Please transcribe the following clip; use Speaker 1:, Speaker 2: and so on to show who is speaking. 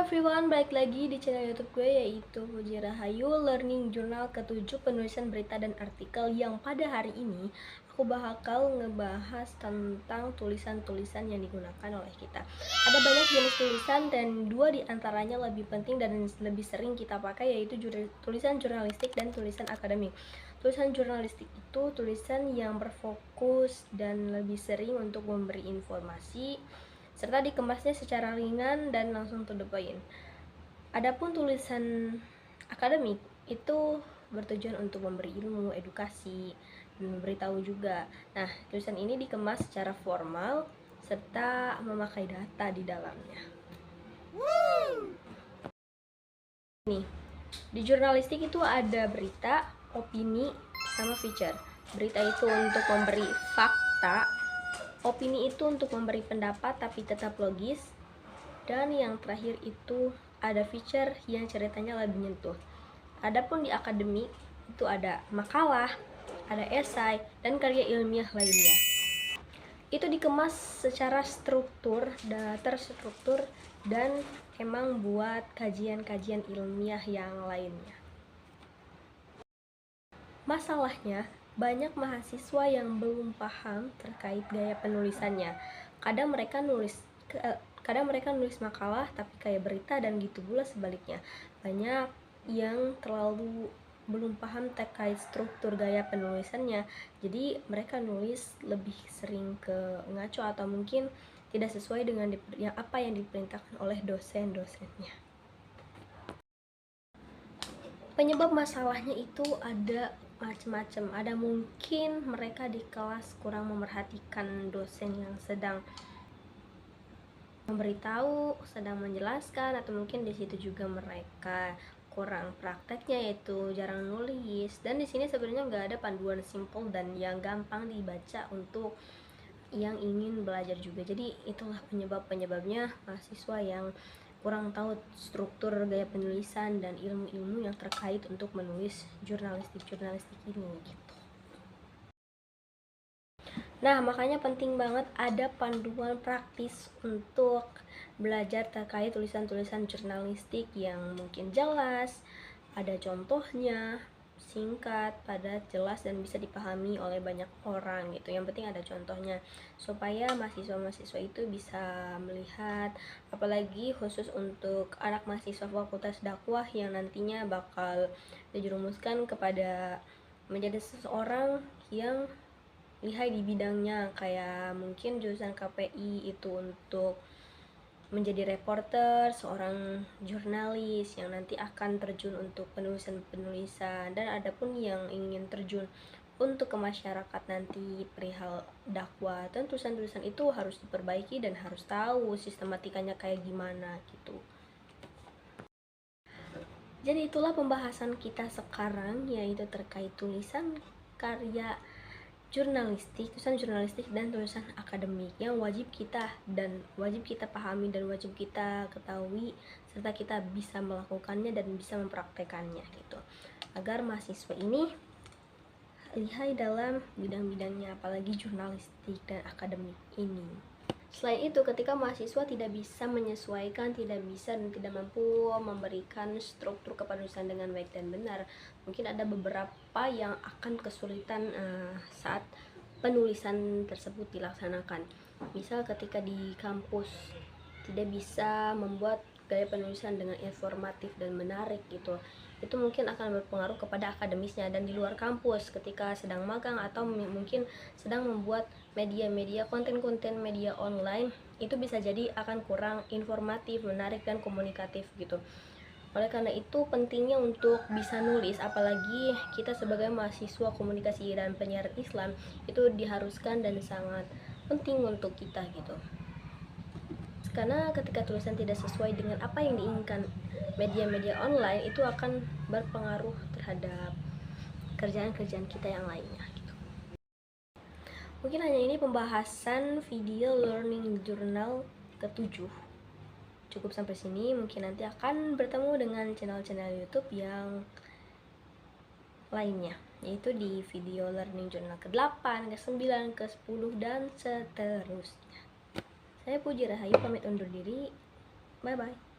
Speaker 1: everyone, balik lagi di channel YouTube gue yaitu Puji Rahayu Learning Journal ke-7 penulisan berita dan artikel, yang pada hari ini aku bakal ngebahas tentang tulisan-tulisan yang digunakan oleh kita. Ada banyak jenis tulisan dan dua diantaranya lebih penting dan lebih sering kita pakai, yaitu tulisan jurnalistik dan tulisan akademik. Tulisan jurnalistik itu tulisan yang berfokus dan lebih sering untuk memberi informasi serta dikemasnya secara ringan dan langsung to the point. Adapun tulisan akademik itu bertujuan untuk memberi ilmu, edukasi, dan memberitahu juga. Nah, tulisan ini dikemas secara formal serta memakai data di dalamnya. Nih, di jurnalistik itu ada berita, opini, sama feature. Berita itu untuk memberi fakta, opini itu untuk memberi pendapat tapi tetap logis, dan yang terakhir itu ada feature yang ceritanya lebih menyentuh. Adapun di akademik itu ada makalah, ada esai, dan karya ilmiah lainnya. Itu dikemas secara terstruktur dan emang buat kajian-kajian ilmiah yang lainnya. Masalahnya, banyak mahasiswa yang belum paham terkait gaya penulisannya. Kadang mereka nulis makalah tapi kayak berita, dan gitu pula sebaliknya. Banyak yang terlalu belum paham terkait struktur gaya penulisannya, jadi mereka nulis lebih sering ke ngaco atau mungkin tidak sesuai dengan apa yang diperintahkan oleh dosen-dosennya. Penyebab masalahnya itu ada macam-macam. Ada mungkin mereka di kelas kurang memerhatikan dosen yang sedang memberitahu, sedang menjelaskan, atau mungkin di situ juga mereka kurang prakteknya, yaitu jarang nulis. Dan di sini sebenarnya nggak ada panduan simple dan yang gampang dibaca untuk yang ingin belajar juga. Jadi itulah penyebabnya mahasiswa yang kurang tahu struktur gaya penulisan dan ilmu-ilmu yang terkait untuk menulis jurnalistik ini gitu. Nah, makanya penting banget ada panduan praktis untuk belajar terkait tulisan-tulisan jurnalistik yang mungkin jelas, ada contohnya, singkat, padat, jelas, dan bisa dipahami oleh banyak orang gitu. Yang penting ada contohnya supaya mahasiswa-mahasiswa itu bisa melihat, apalagi khusus untuk anak mahasiswa Fakultas Dakwah yang nantinya bakal dijerumuskan kepada menjadi seseorang yang lihai di bidangnya, kayak mungkin jurusan KPI itu untuk menjadi reporter, seorang jurnalis yang nanti akan terjun untuk penulisan, dan adapun yang ingin terjun untuk ke masyarakat nanti perihal dakwah, dan tulisan-tulisan itu harus diperbaiki dan harus tahu sistematikanya kayak gimana gitu. Jadi itulah pembahasan kita sekarang, yaitu terkait tulisan karya tulisan jurnalistik dan tulisan akademik yang wajib kita pahami dan wajib kita ketahui, serta kita bisa melakukannya dan bisa mempraktekannya gitu, agar mahasiswa ini lihai dalam bidang-bidangnya, apalagi jurnalistik dan akademik ini. Selain itu, ketika mahasiswa tidak bisa menyesuaikan, tidak bisa dan tidak mampu memberikan struktur kepenulisan dengan baik dan benar, mungkin ada beberapa yang akan kesulitan saat penulisan tersebut dilaksanakan. Misal ketika di kampus tidak bisa membuat gaya penulisan dengan informatif dan menarik gitu, itu mungkin akan berpengaruh kepada akademisnya. Dan di luar kampus ketika sedang magang atau mungkin sedang membuat media konten media online, itu bisa jadi akan kurang informatif, menarik, dan komunikatif gitu. Oleh karena itu pentingnya untuk bisa nulis, apalagi kita sebagai mahasiswa komunikasi dan penyiaran Islam, itu diharuskan dan sangat penting untuk kita gitu. Karena ketika tulisan tidak sesuai dengan apa yang diinginkan media online, itu akan berpengaruh terhadap kerjaan-kerjaan kita yang lainnya gitu. Mungkin hanya ini pembahasan video learning journal ke-7. Cukup sampai sini, mungkin nanti akan bertemu dengan channel-channel YouTube yang lainnya, yaitu di video learning journal ke-8, ke-9, ke-10, dan seterusnya. Saya Puji Rahayu pamit undur diri. Bye-bye.